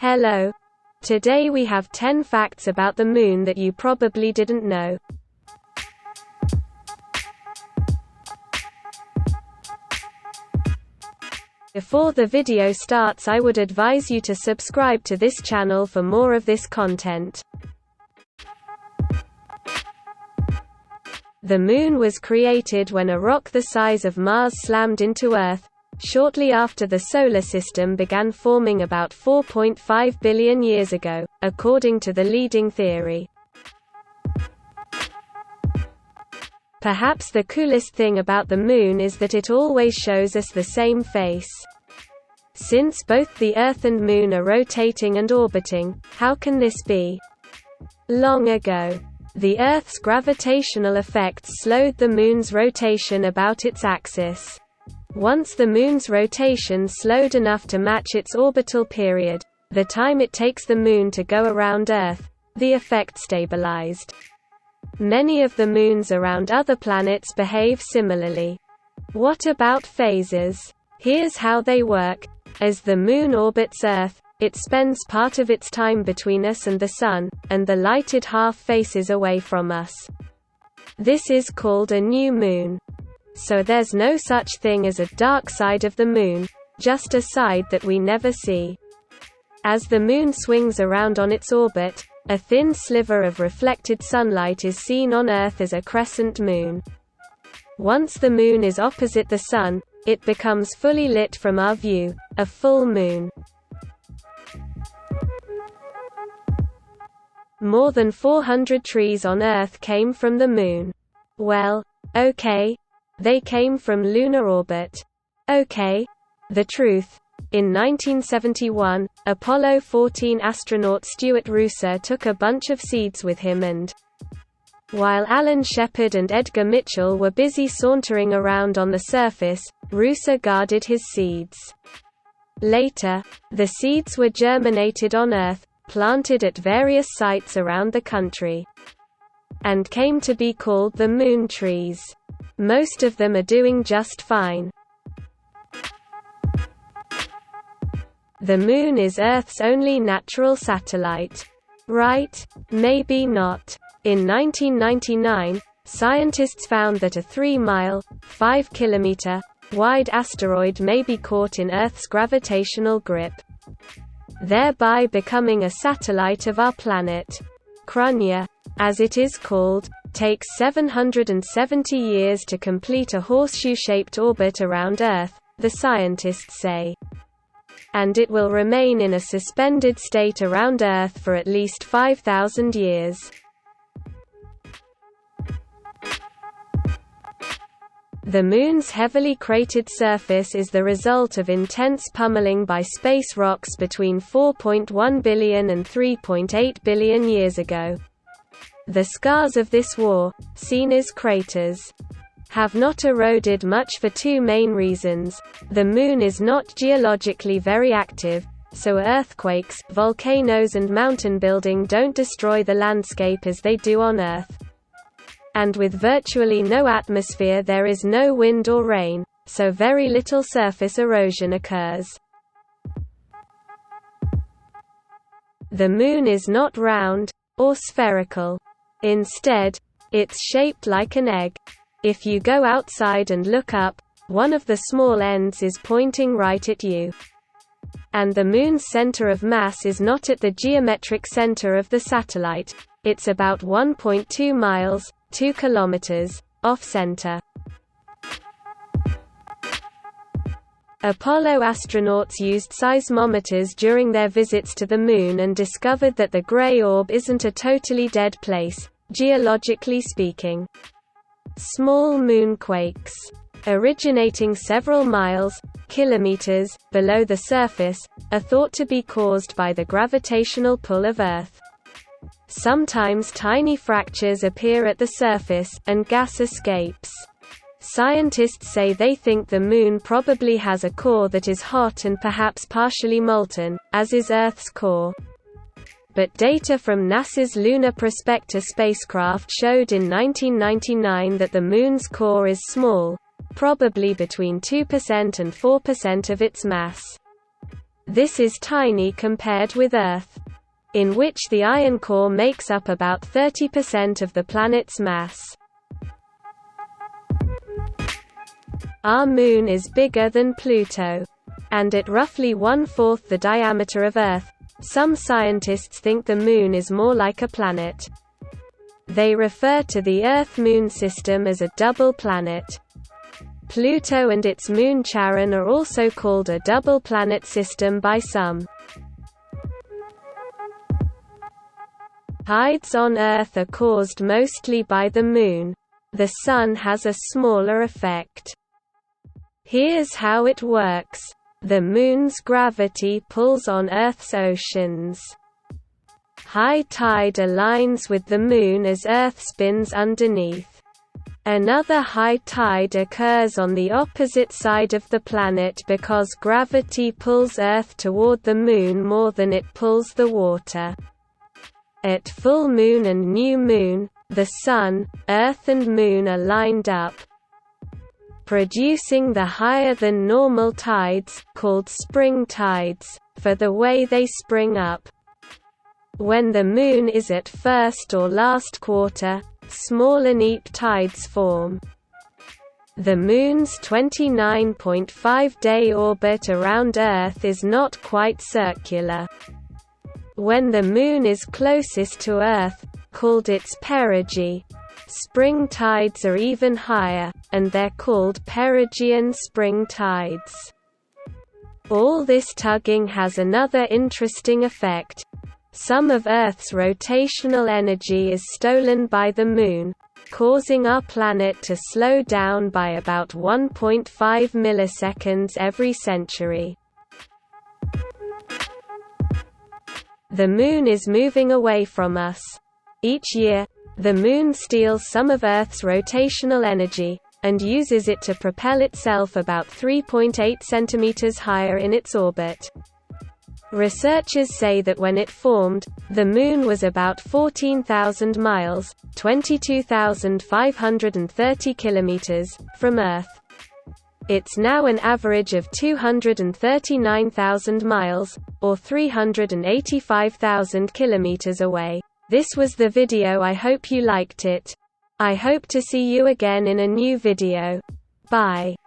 Hello. Today we have 10 facts about the Moon that you probably didn't know. Before the video starts, I would advise you to subscribe to this channel for more of this content. The Moon was created when a rock the size of Mars slammed into Earth, shortly after the Solar System began forming about 4.5 billion years ago, according to the leading theory. Perhaps the coolest thing about the Moon is that it always shows us the same face. Since both the Earth and Moon are rotating and orbiting, how can this be? Long ago, the Earth's gravitational effects slowed the Moon's rotation about its axis. Once the Moon's rotation slowed enough to match its orbital period, the time it takes the Moon to go around Earth, the effect stabilized. Many of the moons around other planets behave similarly. What about phases? Here's how they work. As the Moon orbits Earth, it spends part of its time between us and the Sun, and the lighted half faces away from us. This is called a new moon. So there's no such thing as a dark side of the Moon, just a side that we never see. As the Moon swings around on its orbit, a thin sliver of reflected sunlight is seen on Earth as a crescent moon. Once the Moon is opposite the Sun, it becomes fully lit from our view, a full moon. More than 400 trees on Earth came from the Moon. Well, okay. They came from lunar orbit. Okay. The truth. In 1971, Apollo 14 astronaut Stuart Roosa took a bunch of seeds with him and, while Alan Shepard and Edgar Mitchell were busy sauntering around on the surface, Roosa guarded his seeds. Later, the seeds were germinated on Earth, planted at various sites around the country, and came to be called the moon trees. Most of them are doing just fine. The Moon is Earth's only natural satellite. Right? Maybe not. In 1999, scientists found that a 3-mile, 5-kilometer, wide asteroid may be caught in Earth's gravitational grip, thereby becoming a satellite of our planet. Crunya, as it is called, takes 770 years to complete a horseshoe-shaped orbit around Earth, the scientists say. And it will remain in a suspended state around Earth for at least 5,000 years. The Moon's heavily cratered surface is the result of intense pummeling by space rocks between 4.1 billion and 3.8 billion years ago. The scars of this war, seen as craters, have not eroded much for two main reasons. The Moon is not geologically very active, so earthquakes, volcanoes and mountain building don't destroy the landscape as they do on Earth. And with virtually no atmosphere, there is no wind or rain, so very little surface erosion occurs. The Moon is not round, or spherical. Instead, it's shaped like an egg. If you go outside and look up, one of the small ends is pointing right at you. And the Moon's center of mass is not at the geometric center of the satellite. It's about 1.2 miles, 2 kilometers, off-center. Apollo astronauts used seismometers during their visits to the Moon and discovered that the gray orb isn't a totally dead place, geologically speaking. Small moonquakes, originating several miles, kilometers, below the surface, are thought to be caused by the gravitational pull of Earth. Sometimes tiny fractures appear at the surface, and gas escapes. Scientists say they think the Moon probably has a core that is hot and perhaps partially molten, as is Earth's core. But data from NASA's Lunar Prospector spacecraft showed in 1999 that the Moon's core is small, probably between 2% and 4% of its mass. This is tiny compared with Earth, in which the iron core makes up about 30% of the planet's mass. Our Moon is bigger than Pluto, and at roughly 1/4 the diameter of Earth. Some scientists think the Moon is more like a planet. They refer to the Earth-Moon system as a double planet. Pluto and its moon Charon are also called a double planet system by some. Tides on Earth are caused mostly by the Moon. The Sun has a smaller effect. Here's how it works. The Moon's gravity pulls on Earth's oceans. High tide aligns with the Moon as Earth spins underneath. Another high tide occurs on the opposite side of the planet because gravity pulls Earth toward the Moon more than it pulls the water. At full moon and new moon, the Sun, Earth and Moon are lined up, producing the higher-than-normal tides, called spring tides, for the way they spring up. When the Moon is at first or last quarter, small and neap tides form. The Moon's 29.5-day orbit around Earth is not quite circular. When the Moon is closest to Earth, called its perigee, spring tides are even higher, and they're called perigean spring tides. All this tugging has another interesting effect. Some of Earth's rotational energy is stolen by the Moon, causing our planet to slow down by about 1.5 milliseconds every century. The Moon is moving away from us. Each year, the Moon steals some of Earth's rotational energy, and uses it to propel itself about 3.8 centimeters higher in its orbit. Researchers say that when it formed, the Moon was about 14,000 miles (22,530 kilometers) from Earth. It's now an average of 239,000 miles, or 385,000 kilometers away. This was the video. I hope you liked it. I hope to see you again in a new video. Bye.